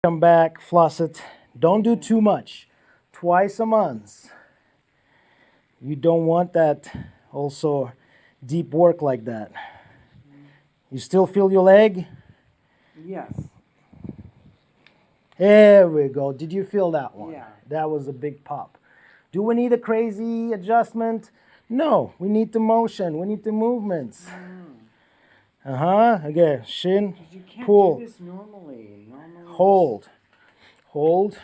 Come back, floss it. Don't do too much. Twice a month. You don't want that also deep work like that. You still feel your leg? Yes. There we go. Did you feel that one? Yeah. That was a big pop. Do we need a crazy adjustment? No, we need the motion. We need the movements. Again, shin, Because you can't pull, do this normally. hold, hold.